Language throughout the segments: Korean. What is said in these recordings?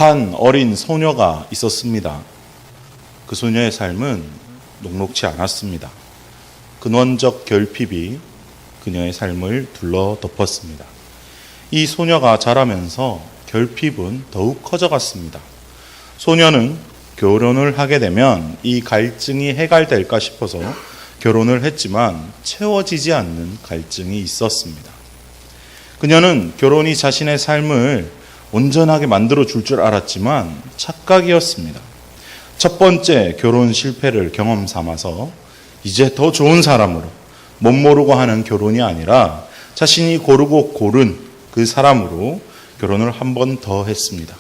한 어린 소녀가 있었습니다. 그 소녀의 삶은 녹록지 않았습니다. 근원적 결핍이 그녀의 삶을 둘러 덮었습니다. 이 소녀가 자라면서 결핍은 더욱 커져갔습니다. 소녀는 결혼을 하게 되면 이 갈증이 해결될까 싶어서 결혼을 했지만 채워지지 않는 갈증이 있었습니다. 그녀는 결혼이 자신의 삶을 온전하게 만들어 줄 줄 알았지만 착각이었습니다. 첫 번째 결혼 실패를 경험 삼아서 이제 더 좋은 사람으로 못 모르고 하는 결혼이 아니라 자신이 고르고 고른 그 사람으로 결혼을 한 번 더 했습니다.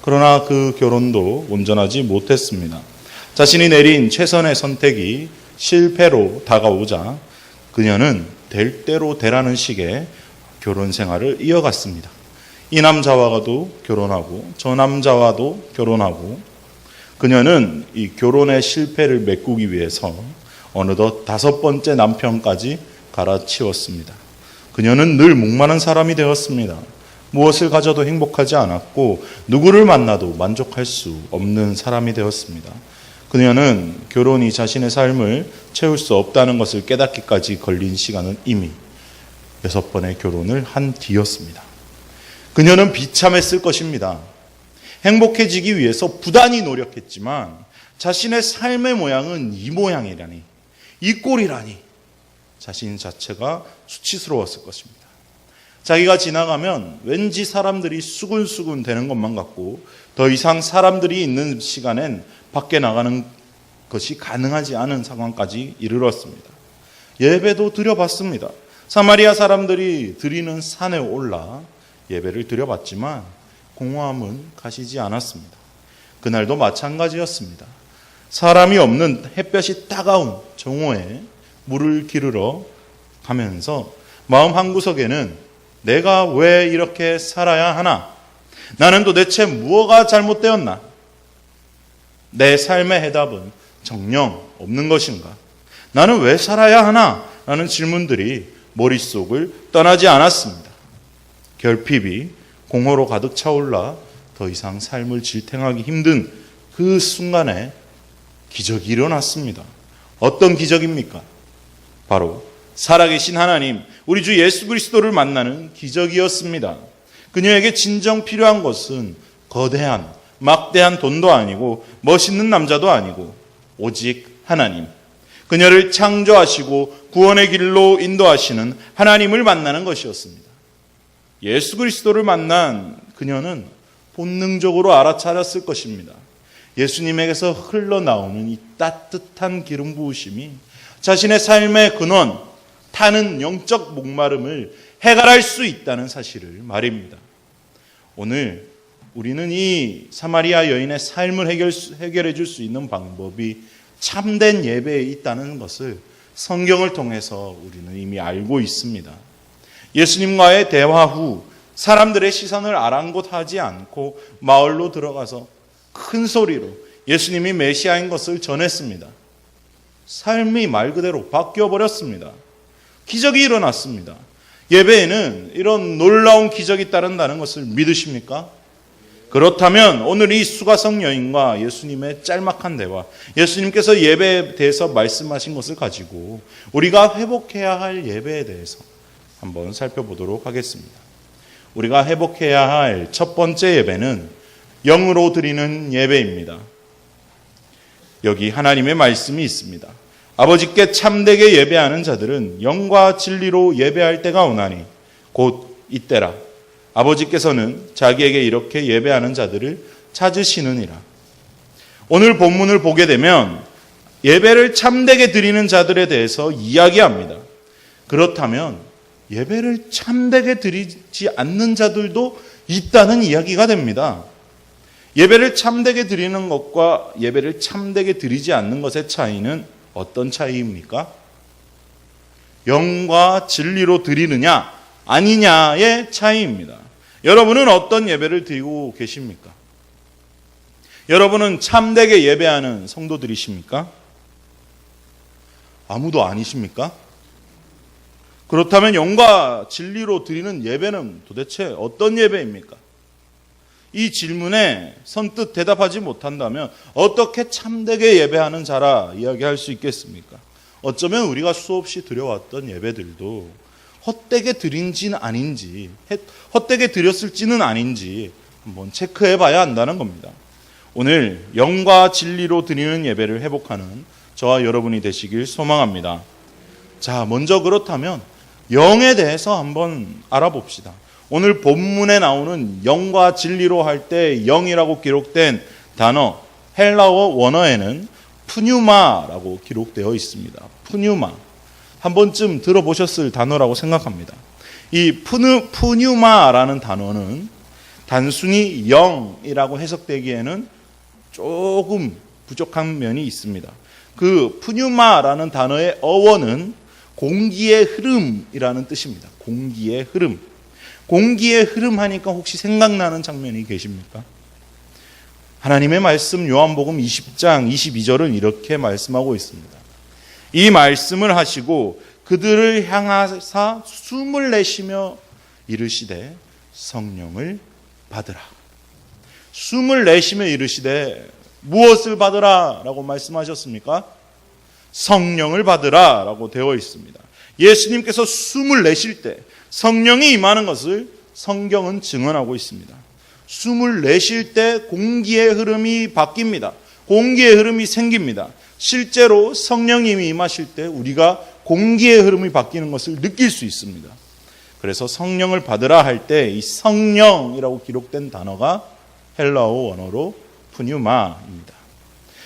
그러나 그 결혼도 온전하지 못했습니다. 자신이 내린 최선의 선택이 실패로 다가오자 그녀는 될 대로 되라는 식의 결혼 생활을 이어갔습니다. 이 남자와도 결혼하고 저 남자와도 결혼하고 그녀는 이 결혼의 실패를 메꾸기 위해서 어느덧 5번째 남편까지 갈아치웠습니다. 그녀는 늘 목마른 사람이 되었습니다. 무엇을 가져도 행복하지 않았고 누구를 만나도 만족할 수 없는 사람이 되었습니다. 그녀는 결혼이 자신의 삶을 채울 수 없다는 것을 깨닫기까지 걸린 시간은 이미 6번의 결혼을 한 뒤였습니다. 그녀는 비참했을 것입니다. 행복해지기 위해서 부단히 노력했지만 자신의 삶의 모양은 이 모양이라니, 이 꼴이라니 자신 자체가 수치스러웠을 것입니다. 자기가 지나가면 왠지 사람들이 수근수근 되는 것만 같고 더 이상 사람들이 있는 시간엔 밖에 나가는 것이 가능하지 않은 상황까지 이르렀습니다. 예배도 드려봤습니다. 사마리아 사람들이 드리는 산에 올라 예배를 드려봤지만 공허함은 가시지 않았습니다. 그날도 마찬가지였습니다. 사람이 없는 햇볕이 따가운 정오에 물을 기르러 가면서 마음 한구석에는 내가 왜 이렇게 살아야 하나? 나는 도대체 무엇가 잘못되었나? 내 삶의 해답은 정녕 없는 것인가? 나는 왜 살아야 하나? 라는 질문들이 머릿속을 떠나지 않았습니다. 결핍이 공허로 가득 차올라 더 이상 삶을 지탱하기 힘든 그 순간에 기적이 일어났습니다. 어떤 기적입니까? 바로 살아계신 하나님, 우리 주 예수 그리스도를 만나는 기적이었습니다. 그녀에게 진정 필요한 것은 거대한, 막대한 돈도 아니고 멋있는 남자도 아니고 오직 하나님. 그녀를 창조하시고 구원의 길로 인도하시는 하나님을 만나는 것이었습니다. 예수 그리스도를 만난 그녀는 본능적으로 알아차렸을 것입니다. 예수님에게서 흘러나오는 이 따뜻한 기름 부으심이 자신의 삶의 근원, 타는 영적 목마름을 해결할 수 있다는 사실을 말입니다. 오늘 우리는 이 사마리아 여인의 삶을 해결해 줄 수 있는 방법이 참된 예배에 있다는 것을 성경을 통해서 우리는 이미 알고 있습니다. 예수님과의 대화 후 사람들의 시선을 아랑곳하지 않고 마을로 들어가서 큰 소리로 예수님이 메시아인 것을 전했습니다. 삶이 말 그대로 바뀌어버렸습니다. 기적이 일어났습니다. 예배에는 이런 놀라운 기적이 따른다는 것을 믿으십니까? 그렇다면 오늘 이 수가성 여인과 예수님의 짤막한 대화, 예수님께서 예배에 대해서 말씀하신 것을 가지고 우리가 회복해야 할 예배에 대해서 한번 살펴보도록 하겠습니다. 우리가 회복해야 할 첫 번째 예배는 영으로 드리는 예배입니다. 여기 하나님의 말씀이 있습니다. 아버지께 참되게 예배하는 자들은 영과 진리로 예배할 때가 오나니 곧 이때라. 아버지께서는 자기에게 이렇게 예배하는 자들을 찾으시느니라. 오늘 본문을 보게 되면 예배를 참되게 드리는 자들에 대해서 이야기합니다. 그렇다면 예배를 참되게 드리지 않는 자들도 있다는 이야기가 됩니다. 예배를 참되게 드리는 것과 예배를 참되게 드리지 않는 것의 차이는 어떤 차이입니까? 영과 진리로 드리느냐 아니냐의 차이입니다. 여러분은 어떤 예배를 드리고 계십니까? 여러분은 참되게 예배하는 성도들이십니까? 아무도 아니십니까? 그렇다면 영과 진리로 드리는 예배는 도대체 어떤 예배입니까? 이 질문에 선뜻 대답하지 못한다면 어떻게 참되게 예배하는 자라 이야기할 수 있겠습니까? 어쩌면 우리가 수없이 드려왔던 예배들도 헛되게 드린지는 아닌지, 헛되게 드렸을지는 아닌지 한번 체크해 봐야 한다는 겁니다. 오늘 영과 진리로 드리는 예배를 회복하는 저와 여러분이 되시길 소망합니다. 자, 먼저 그렇다면 영에 대해서 한번 알아봅시다. 오늘 본문에 나오는 영과 진리로 할 때 영이라고 기록된 단어, 헬라어 원어에는 푸뉴마라고 기록되어 있습니다. 푸뉴마. 한 번쯤 들어보셨을 단어라고 생각합니다. 이 푸뉴마라는 단어는 단순히 영이라고 해석되기에는 조금 부족한 면이 있습니다. 그 푸뉴마라는 단어의 어원은 공기의 흐름이라는 뜻입니다. 공기의 흐름. 공기의 흐름 하니까 혹시 생각나는 장면이 계십니까? 하나님의 말씀 요한복음 20장 22절은 이렇게 말씀하고 있습니다. 이 말씀을 하시고 그들을 향하사 숨을 내쉬며 이르시되 성령을 받으라. 숨을 내쉬며 이르시되 무엇을 받으라 라고 말씀하셨습니까? 성령을 받으라 라고 되어 있습니다. 예수님께서 숨을 내쉴 때 성령이 임하는 것을 성경은 증언하고 있습니다. 숨을 내쉴 때 공기의 흐름이 바뀝니다. 공기의 흐름이 생깁니다. 실제로 성령님이 임하실 때 우리가 공기의 흐름이 바뀌는 것을 느낄 수 있습니다. 그래서 성령을 받으라 할 때 이 성령이라고 기록된 단어가 헬라어 원어로 푸뉴마입니다.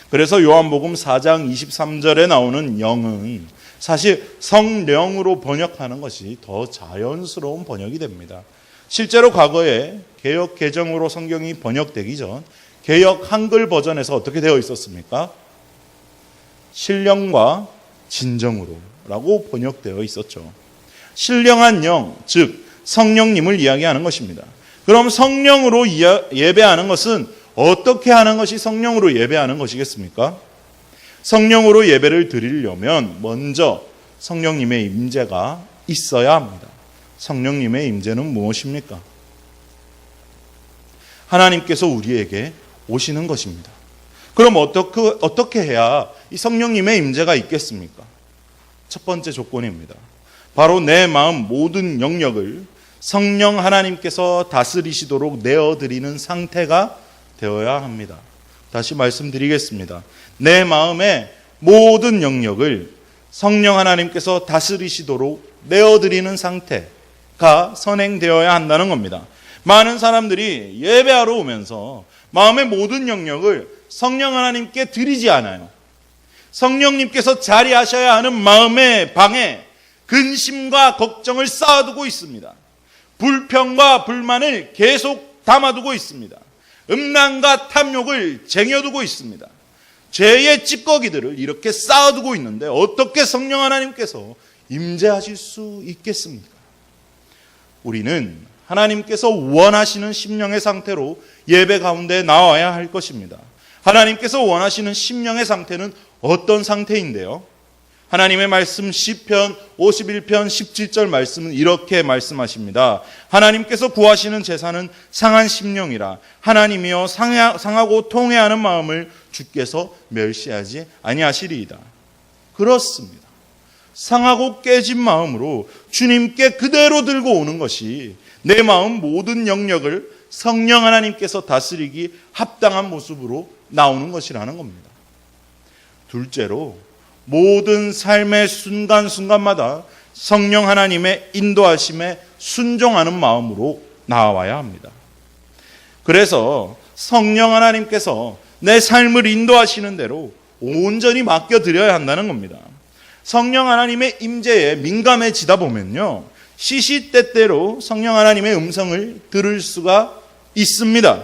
그래서 요한복음 4장 23절에 나오는 영은 사실 성령으로 번역하는 것이 더 자연스러운 번역이 됩니다. 실제로 과거에 개역 개정으로 성경이 번역되기 전 개역 한글 버전에서 어떻게 되어 있었습니까? 신령과 진정으로 라고 번역되어 있었죠. 신령한 영, 즉 성령님을 이야기하는 것입니다. 그럼 성령으로 예배하는 것은 어떻게 하는 것이 성령으로 예배하는 것이겠습니까? 성령으로 예배를 드리려면 먼저 성령님의 임재가 있어야 합니다. 성령님의 임재는 무엇입니까? 하나님께서 우리에게 오시는 것입니다. 그럼 어떻게 해야 이 성령님의 임재가 있겠습니까? 첫 번째 조건입니다. 바로 내 마음 모든 영역을 성령 하나님께서 다스리시도록 내어드리는 상태가 되어야 합니다. 다시 말씀드리겠습니다. 내 마음의 모든 영역을 성령 하나님께서 다스리시도록 내어드리는 상태가 선행되어야 한다는 겁니다. 많은 사람들이 예배하러 오면서 마음의 모든 영역을 성령 하나님께 드리지 않아요. 성령님께서 자리하셔야 하는 마음의 방에 근심과 걱정을 쌓아두고 있습니다. 불평과 불만을 계속 담아두고 있습니다. 음란과 탐욕을 쟁여두고 있습니다. 죄의 찌꺼기들을 이렇게 쌓아두고 있는데 어떻게 성령 하나님께서 임재하실 수 있겠습니까? 우리는 하나님께서 원하시는 심령의 상태로 예배 가운데 나와야 할 것입니다. 하나님께서 원하시는 심령의 상태는 어떤 상태인데요? 하나님의 말씀 시편 51편 17절 말씀은 이렇게 말씀하십니다. 하나님께서 구하시는 제사는 상한 심령이라 하나님이여 상하고 통회하는 마음을 주께서 멸시하지 아니하시리이다. 그렇습니다. 상하고 깨진 마음으로 주님께 그대로 들고 오는 것이 내 마음 모든 영역을 성령 하나님께서 다스리기 합당한 모습으로 나오는 것이라는 겁니다. 둘째로 모든 삶의 순간순간마다 성령 하나님의 인도하심에 순종하는 마음으로 나와야 합니다. 그래서 성령 하나님께서 내 삶을 인도하시는 대로 온전히 맡겨드려야 한다는 겁니다. 성령 하나님의 임재에 민감해지다 보면요, 시시때때로 성령 하나님의 음성을 들을 수가 있습니다.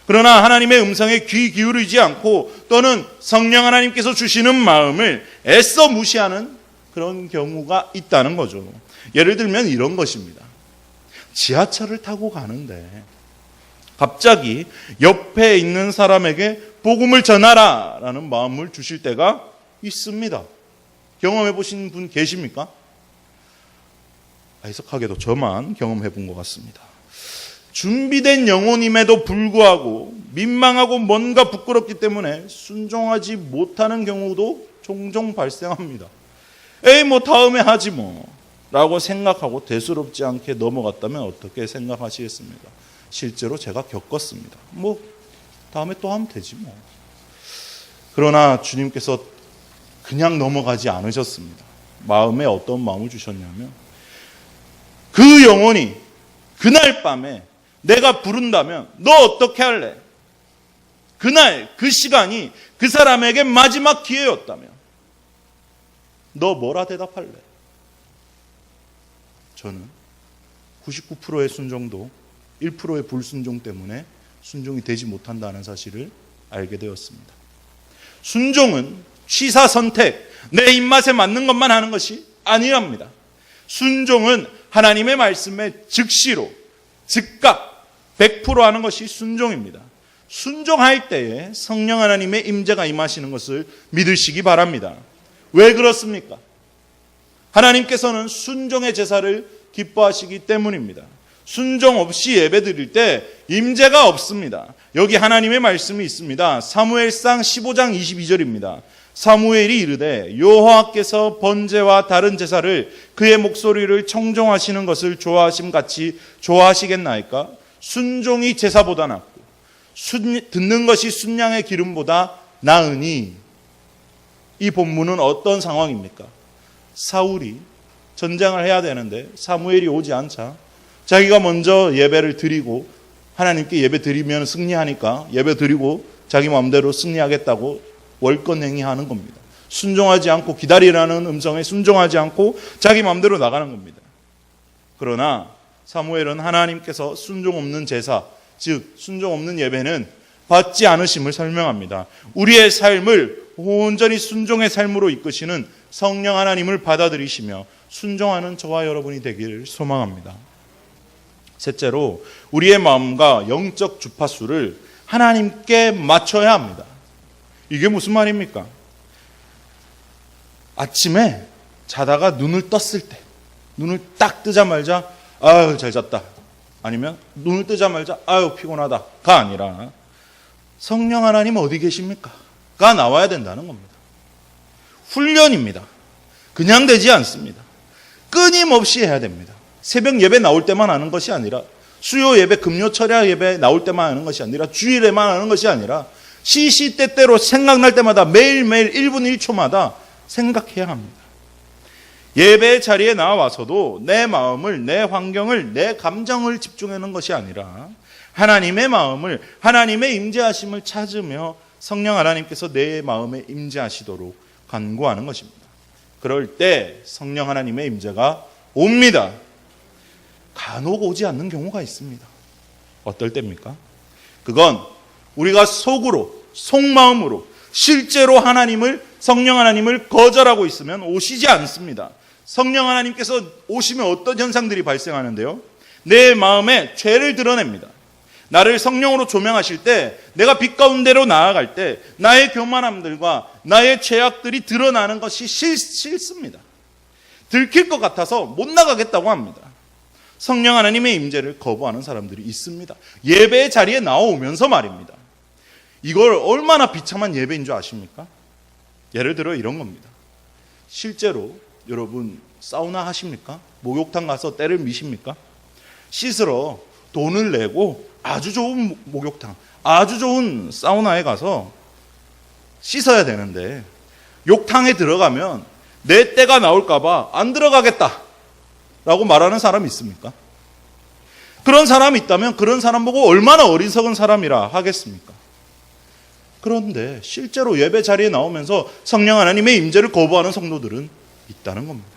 그러나 하나님의 음성에 귀 기울이지 않고 또는 성령 하나님께서 주시는 마음을 애써 무시하는 그런 경우가 있다는 거죠. 예를 들면 이런 것입니다. 지하철을 타고 가는데 갑자기 옆에 있는 사람에게 복음을 전하라 라는 마음을 주실 때가 있습니다. 경험해 보신 분 계십니까? 해석하게도 저만 경험해 본 것 같습니다. 준비된 영혼임에도 불구하고 민망하고 뭔가 부끄럽기 때문에 순종하지 못하는 경우도 종종 발생합니다. 에이 뭐 다음에 하지 뭐 라고 생각하고 대수롭지 않게 넘어갔다면 어떻게 생각하시겠습니까? 실제로 제가 겪었습니다. 뭐 다음에 또 하면 되지 뭐. 그러나 주님께서 그냥 넘어가지 않으셨습니다. 마음에 어떤 마음을 주셨냐면 그 영혼이 그날 밤에 내가 부른다면 너 어떻게 할래? 그날 그 시간이 그 사람에게 마지막 기회였다면 너 뭐라 대답할래? 저는 99%의 순종도 1%의 불순종 때문에 순종이 되지 못한다는 사실을 알게 되었습니다. 순종은 취사 선택, 내 입맛에 맞는 것만 하는 것이 아니랍니다. 순종은 하나님의 말씀에 즉시로, 즉각, 100% 하는 것이 순종입니다. 순종할 때에 성령 하나님의 임재가 임하시는 것을 믿으시기 바랍니다. 왜 그렇습니까? 하나님께서는 순종의 제사를 기뻐하시기 때문입니다. 순종 없이 예배드릴 때 임재가 없습니다. 여기 하나님의 말씀이 있습니다. 사무엘상 15장 22절입니다. 사무엘이 이르되 여호와께서 번제와 다른 제사를 그의 목소리를 청종하시는 것을 좋아하심 같이 좋아하시겠나이까? 순종이 제사보다 낫고 듣는 것이 순양의 기름보다 나으니. 이 본문은 어떤 상황입니까? 사울이 전쟁을 해야 되는데 사무엘이 오지 않자 자기가 먼저 예배를 드리고 하나님께 예배 드리면 승리하니까 예배 드리고 자기 마음대로 승리하겠다고 월권행위하는 겁니다. 순종하지 않고 기다리라는 음성에 순종하지 않고 자기 마음대로 나가는 겁니다. 그러나 사무엘은 하나님께서 순종 없는 제사, 즉 순종 없는 예배는 받지 않으심을 설명합니다. 우리의 삶을 온전히 순종의 삶으로 이끄시는 성령 하나님을 받아들이시며 순종하는 저와 여러분이 되기를 소망합니다. 셋째로 우리의 마음과 영적 주파수를 하나님께 맞춰야 합니다. 이게 무슨 말입니까? 아침에 자다가 눈을 떴을 때 눈을 딱 뜨자마자 아유 잘 잤다, 아니면 눈을 뜨자마자 아유 피곤하다가 아니라 성령 하나님 어디 계십니까? 가 나와야 된다는 겁니다. 훈련입니다. 그냥 되지 않습니다. 끊임없이 해야 됩니다. 새벽 예배 나올 때만 하는 것이 아니라, 수요 예배, 금요 철야 예배 나올 때만 하는 것이 아니라, 주일에만 하는 것이 아니라 시시때때로 생각날 때마다 매일매일 1분 1초마다 생각해야 합니다. 예배 자리에 나와서도 내 마음을, 내 환경을, 내 감정을 집중하는 것이 아니라 하나님의 마음을, 하나님의 임재하심을 찾으며 성령 하나님께서 내 마음에 임재하시도록 간구하는 것입니다. 그럴 때 성령 하나님의 임재가 옵니다. 간혹 오지 않는 경우가 있습니다. 어떨 때입니까? 그건 우리가 속으로, 속마음으로 실제로 하나님을, 성령 하나님을 거절하고 있으면 오시지 않습니다. 성령 하나님께서 오시면 어떤 현상들이 발생하는데요? 내 마음에 죄를 드러냅니다. 나를 성령으로 조명하실 때, 내가 빛 가운데로 나아갈 때 나의 교만함들과 나의 죄악들이 드러나는 것이 싫습니다. 들킬 것 같아서 못 나가겠다고 합니다. 성령 하나님의 임재를 거부하는 사람들이 있습니다. 예배의 자리에 나오면서 말입니다. 이걸 얼마나 비참한 예배인 줄 아십니까? 예를 들어 이런 겁니다. 실제로 여러분 사우나 하십니까? 목욕탕 가서 때를 미십니까? 씻으러 돈을 내고 아주 좋은 목욕탕, 아주 좋은 사우나에 가서 씻어야 되는데 욕탕에 들어가면 내 때가 나올까 봐 안 들어가겠다 라고 말하는 사람이 있습니까? 그런 사람이 있다면 그런 사람 보고 얼마나 어리석은 사람이라 하겠습니까? 그런데 실제로 예배 자리에 나오면서 성령 하나님의 임재를 거부하는 성도들은 있다는 겁니다.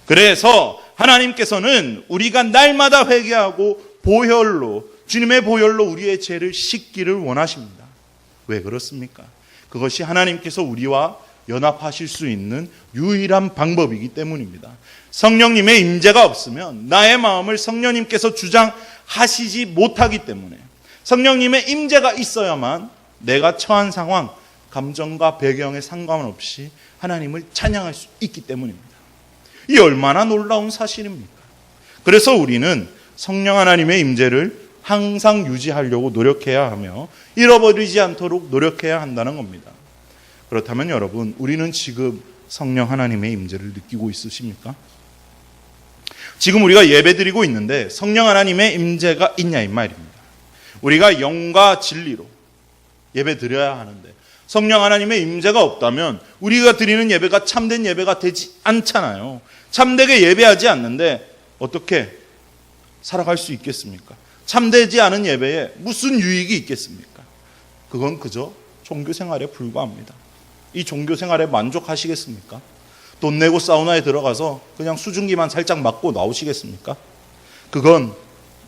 그래서 하나님께서는 우리가 날마다 회개하고 보혈로, 주님의 보혈로 우리의 죄를 씻기를 원하십니다. 왜 그렇습니까? 그것이 하나님께서 우리와 연합하실 수 있는 유일한 방법이기 때문입니다. 성령님의 임재가 없으면 나의 마음을 성령님께서 주장하시지 못하기 때문에, 성령님의 임재가 있어야만 내가 처한 상황, 감정과 배경에 상관없이 하나님을 찬양할 수 있기 때문입니다. 이 얼마나 놀라운 사실입니까? 그래서 우리는 성령 하나님의 임재를 항상 유지하려고 노력해야 하며 잃어버리지 않도록 노력해야 한다는 겁니다. 그렇다면 여러분, 우리는 지금 성령 하나님의 임재를 느끼고 있으십니까? 지금 우리가 예배드리고 있는데 성령 하나님의 임재가 있냐 이 말입니다. 우리가 영과 진리로 예배드려야 하는데 성령 하나님의 임재가 없다면 우리가 드리는 예배가 참된 예배가 되지 않잖아요. 참되게 예배하지 않는데 어떻게 살아갈 수 있겠습니까? 참되지 않은 예배에 무슨 유익이 있겠습니까? 그건 그저 종교 생활에 불과합니다. 이 종교 생활에 만족하시겠습니까? 돈 내고 사우나에 들어가서 그냥 수증기만 살짝 맞고 나오시겠습니까? 그건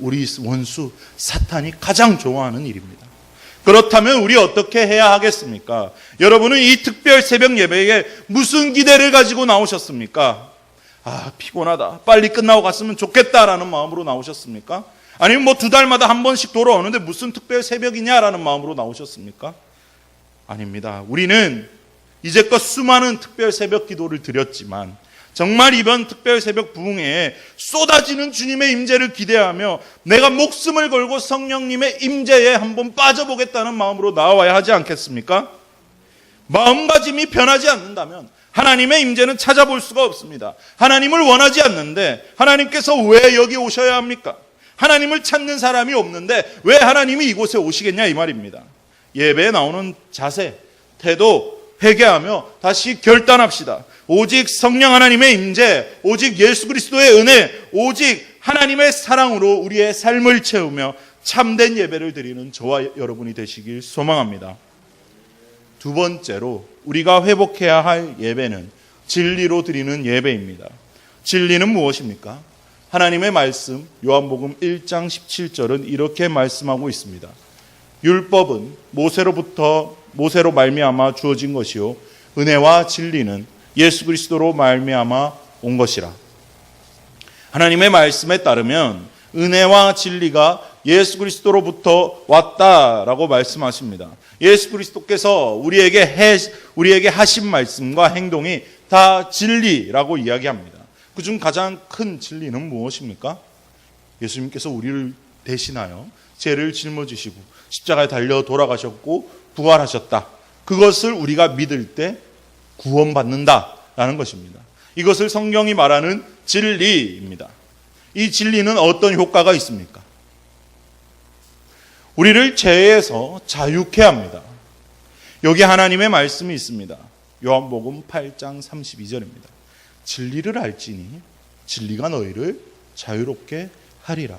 우리 원수 사탄이 가장 좋아하는 일입니다. 그렇다면 우리 어떻게 해야 하겠습니까? 여러분은 이 특별 새벽 예배에 무슨 기대를 가지고 나오셨습니까? 피곤하다, 빨리 끝나고 갔으면 좋겠다라는 마음으로 나오셨습니까? 아니면 2달마다 한 번씩 돌아오는데 무슨 특별 새벽이냐라는 마음으로 나오셨습니까? 아닙니다. 우리는 이제껏 수많은 특별 새벽 기도를 드렸지만 정말 이번 특별 새벽 부흥회에 쏟아지는 주님의 임재를 기대하며 내가 목숨을 걸고 성령님의 임재에 한번 빠져보겠다는 마음으로 나와야 하지 않겠습니까? 마음가짐이 변하지 않는다면 하나님의 임재는 찾아볼 수가 없습니다. 하나님을 원하지 않는데 하나님께서 왜 여기 오셔야 합니까? 하나님을 찾는 사람이 없는데 왜 하나님이 이곳에 오시겠냐 이 말입니다. 예배에 나오는 자세, 태도 회개하며 다시 결단합시다. 오직 성령 하나님의 임재, 오직 예수 그리스도의 은혜, 오직 하나님의 사랑으로 우리의 삶을 채우며 참된 예배를 드리는 저와 여러분이 되시길 소망합니다. 두 번째로 우리가 회복해야 할 예배는 진리로 드리는 예배입니다. 진리는 무엇입니까? 하나님의 말씀 요한복음 1장 17절은 이렇게 말씀하고 있습니다. 율법은 모세로 말미암아 주어진 것이요 은혜와 진리는 예수 그리스도로 말미암아 온 것이라. 하나님의 말씀에 따르면 은혜와 진리가 예수 그리스도로부터 왔다라고 말씀하십니다. 예수 그리스도께서 우리에게 하신 말씀과 행동이 다 진리라고 이야기합니다. 그중 가장 큰 진리는 무엇입니까? 예수님께서 우리를 대신하여 죄를 짊어지시고 십자가에 달려 돌아가셨고 부활하셨다. 그것을 우리가 믿을 때 구원받는다라는 것입니다. 이것을 성경이 말하는 진리입니다. 이 진리는 어떤 효과가 있습니까? 우리를 죄에서 자유케 합니다. 여기 하나님의 말씀이 있습니다. 요한복음 8장 32절입니다. 진리를 알지니 진리가 너희를 자유롭게 하리라.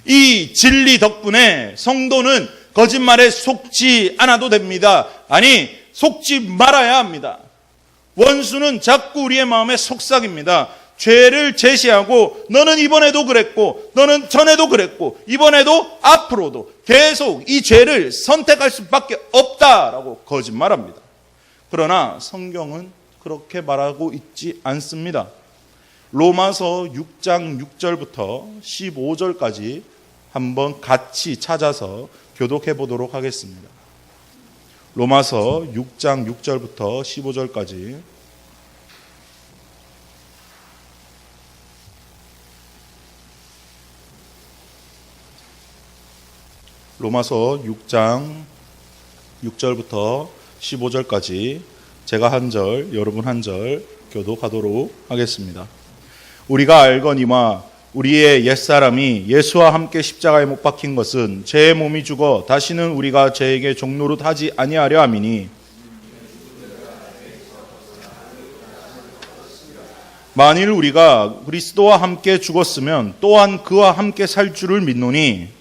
이 진리 덕분에 성도는 거짓말에 속지 않아도 됩니다. 아니, 속지 말아야 합니다. 원수는 자꾸 우리의 마음에 속삭입니다. 죄를 제시하고 너는 이번에도 그랬고 너는 전에도 그랬고 이번에도 앞으로도 계속 이 죄를 선택할 수밖에 없다라고 거짓말합니다. 그러나 성경은 그렇게 말하고 있지 않습니다. 로마서 6장 6절부터 15절까지 한번 같이 찾아서 교독해 보도록 하겠습니다. 로마서 6장 6절부터 15절까지 로마서 6장 6절부터 15절까지 제가 한 절, 여러분 한 절 교독하도록 하겠습니다. 우리가 알거니와 우리의 옛사람이 예수와 함께 십자가에 못 박힌 것은 죄의 몸이 죽어 다시는 우리가 죄에게 종노릇 하지 아니하려 함이니 만일 우리가 그리스도와 함께 죽었으면 또한 그와 함께 살 줄을 믿노니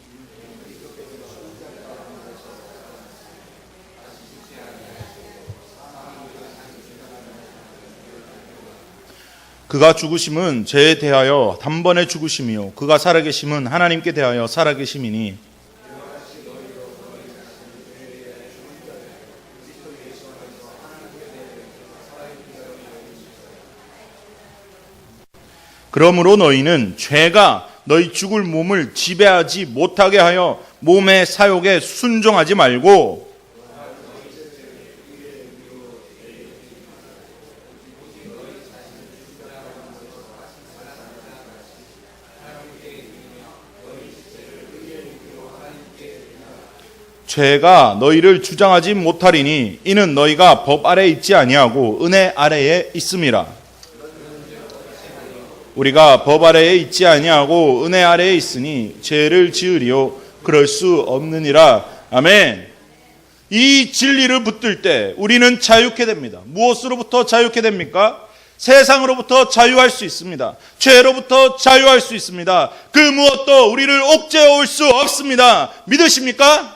그가 죽으심은 죄에 대하여 단번에 죽으심이요 그가 살아계심은 하나님께 대하여 살아계심이니 그러므로 너희는 죄가 너희 죽을 몸을 지배하지 못하게 하여 몸의 사욕에 순종하지 말고 죄가 너희를 주장하지 못하리니 이는 너희가 법 아래에 있지 아니하고 은혜 아래에 있음이라. 우리가 법 아래에 있지 아니하고 은혜 아래에 있으니 죄를 지으리요 그럴 수 없느니라. 아멘. 이 진리를 붙들 때 우리는 자유케 됩니다. 무엇으로부터 자유케 됩니까? 세상으로부터 자유할 수 있습니다. 죄로부터 자유할 수 있습니다. 그 무엇도 우리를 옥죄어 올 수 없습니다. 믿으십니까?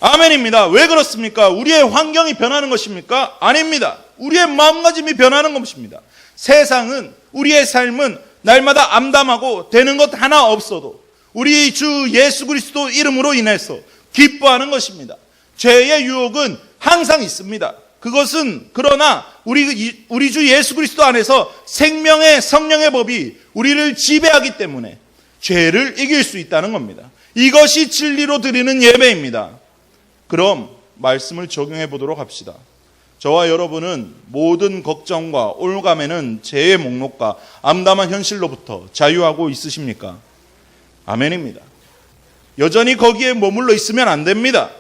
아멘입니다. 왜 그렇습니까? 우리의 환경이 변하는 것입니까? 아닙니다. 우리의 마음가짐이 변하는 것입니다. 세상은, 우리의 삶은 날마다 암담하고 되는 것 하나 없어도 우리 주 예수 그리스도 이름으로 인해서 기뻐하는 것입니다. 죄의 유혹은 항상 있습니다. 그것은 그러나 우리 주 예수 그리스도 안에서 생명의 성령의 법이 우리를 지배하기 때문에 죄를 이길 수 있다는 겁니다. 이것이 진리로 드리는 예배입니다. 그럼 말씀을 적용해 보도록 합시다. 저와 여러분은 모든 걱정과 올감에는 죄의 목록과 암담한 현실로부터 자유하고 있으십니까? 아멘입니다. 여전히 거기에 머물러 있으면 안 됩니다.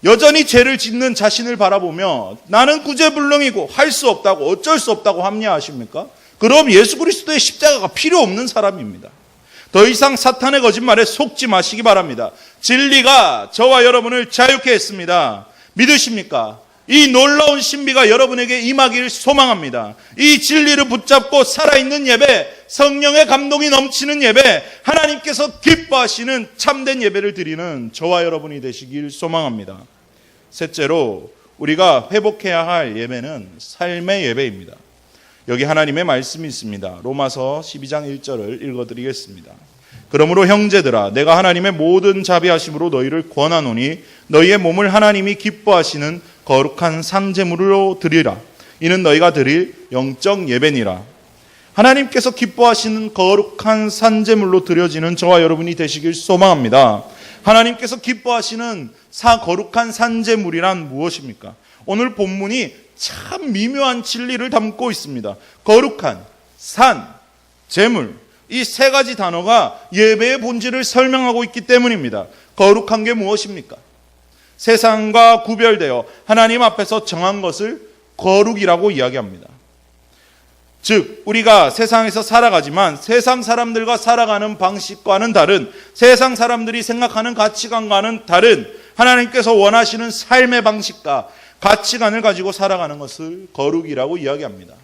여전히 죄를 짓는 자신을 바라보며 나는 구제불능이고 할 수 없다고 어쩔 수 없다고 합리화하십니까? 그럼 예수 그리스도의 십자가가 필요 없는 사람입니다. 더 이상 사탄의 거짓말에 속지 마시기 바랍니다. 진리가 저와 여러분을 자유케 했습니다. 믿으십니까? 이 놀라운 신비가 여러분에게 임하기를 소망합니다. 이 진리를 붙잡고 살아있는 예배, 성령의 감동이 넘치는 예배, 하나님께서 기뻐하시는 참된 예배를 드리는 저와 여러분이 되시길 소망합니다. 셋째로 우리가 회복해야 할 예배는 삶의 예배입니다. 여기 하나님의 말씀이 있습니다. 로마서 12장 1절을 읽어드리겠습니다. 그러므로 형제들아 내가 하나님의 모든 자비하심으로 너희를 권하노니 너희의 몸을 하나님이 기뻐하시는 거룩한 산제물로 드리라. 이는 너희가 드릴 영적 예배니라. 하나님께서 기뻐하시는 거룩한 산제물로 드려지는 저와 여러분이 되시길 소망합니다. 하나님께서 기뻐하시는 거룩한 산제물이란 무엇입니까? 오늘 본문이 참 미묘한 진리를 담고 있습니다. 거룩한, 산, 제물, 이 세 가지 단어가 예배의 본질을 설명하고 있기 때문입니다. 거룩한 게 무엇입니까? 세상과 구별되어 하나님 앞에서 정한 것을 거룩이라고 이야기합니다. 즉 우리가 세상에서 살아가지만 세상 사람들과 살아가는 방식과는 다른, 세상 사람들이 생각하는 가치관과는 다른 하나님께서 원하시는 삶의 방식과 가치관을 가지고 살아가는 것을 거룩이라고 이야기합니다.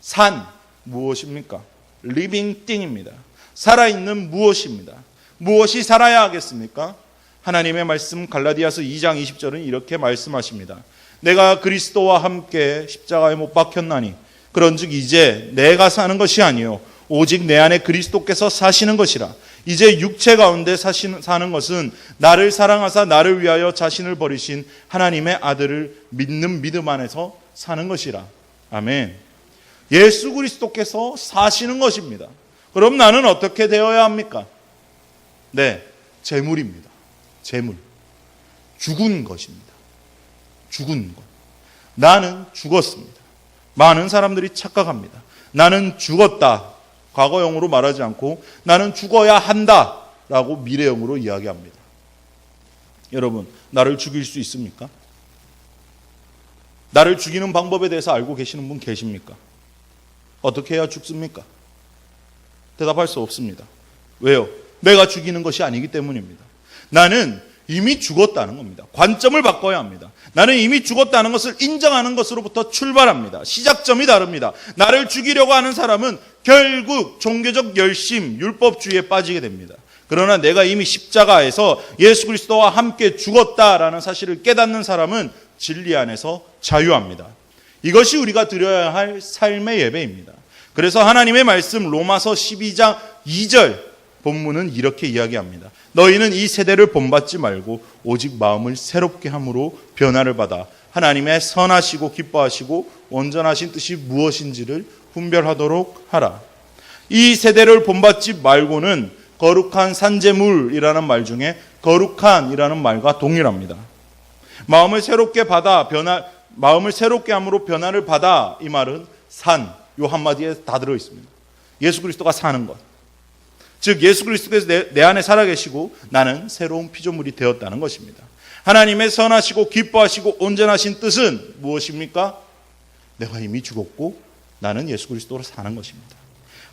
산, 무엇입니까? living thing입니다. 살아있는 무엇입니다. 무엇이 살아야 하겠습니까? 하나님의 말씀 갈라디아서 2장 20절은 이렇게 말씀하십니다. 내가 그리스도와 함께 십자가에 못 박혔나니 그런즉 이제 내가 사는 것이 아니요 오직 내 안에 그리스도께서 사시는 것이라. 이제 육체 가운데 사는 것은 나를 사랑하사 나를 위하여 자신을 버리신 하나님의 아들을 믿는 믿음 안에서 사는 것이라. 아멘. 예수 그리스도께서 사시는 것입니다. 그럼 나는 어떻게 되어야 합니까? 네, 재물입니다. 재물. 죽은 것입니다. 죽은 것. 나는 죽었습니다. 많은 사람들이 착각합니다. 나는 죽었다. 과거형으로 말하지 않고 나는 죽어야 한다 라고 미래형으로 이야기합니다. 여러분, 나를 죽일 수 있습니까? 나를 죽이는 방법에 대해서 알고 계시는 분 계십니까? 어떻게 해야 죽습니까? 대답할 수 없습니다. 왜요? 내가 죽이는 것이 아니기 때문입니다. 나는 이미 죽었다는 겁니다. 관점을 바꿔야 합니다. 나는 이미 죽었다는 것을 인정하는 것으로부터 출발합니다. 시작점이 다릅니다. 나를 죽이려고 하는 사람은 결국 종교적 열심, 율법주의에 빠지게 됩니다. 그러나 내가 이미 십자가에서 예수 그리스도와 함께 죽었다라는 사실을 깨닫는 사람은 진리 안에서 자유합니다. 이것이 우리가 드려야 할 삶의 예배입니다. 그래서 하나님의 말씀 로마서 12장 2절 본문은 이렇게 이야기합니다. 너희는 이 세대를 본받지 말고 오직 마음을 새롭게 함으로 변화를 받아 하나님의 선하시고 기뻐하시고 온전하신 뜻이 무엇인지를 분별하도록 하라. 이 세대를 본받지 말고는 거룩한 산제물이라는 말 중에 거룩한이라는 말과 동일합니다. 마음을 새롭게 함으로 변화를 받아, 이 말은 산, 요 한마디에 다 들어있습니다. 예수 그리스도가 사는 것. 즉 예수 그리스도께서 내 안에 살아계시고 나는 새로운 피조물이 되었다는 것입니다. 하나님의 선하시고 기뻐하시고 온전하신 뜻은 무엇입니까? 내가 이미 죽었고 나는 예수 그리스도로 사는 것입니다.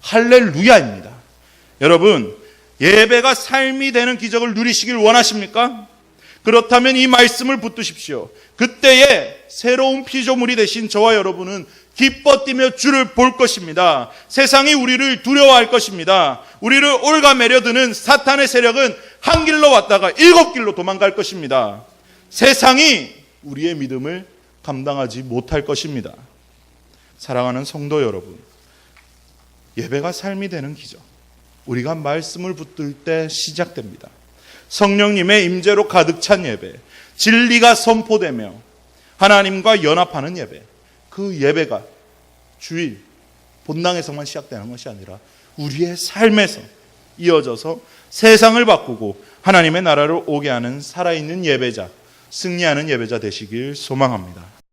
할렐루야입니다. 여러분, 예배가 삶이 되는 기적을 누리시길 원하십니까? 그렇다면 이 말씀을 붙드십시오. 그때에 새로운 피조물이 되신 저와 여러분은 기뻐 뛰며 주를 볼 것입니다. 세상이 우리를 두려워할 것입니다. 우리를 올가매려 드는 사탄의 세력은 한 길로 왔다가 7길로 도망갈 것입니다. 세상이 우리의 믿음을 감당하지 못할 것입니다. 사랑하는 성도 여러분, 예배가 삶이 되는 기적, 우리가 말씀을 붙들 때 시작됩니다. 성령님의 임재로 가득 찬 예배, 진리가 선포되며 하나님과 연합하는 예배, 그 예배가 주일 본당에서만 시작되는 것이 아니라 우리의 삶에서 이어져서 세상을 바꾸고 하나님의 나라를 오게 하는 살아있는 예배자, 승리하는 예배자 되시길 소망합니다.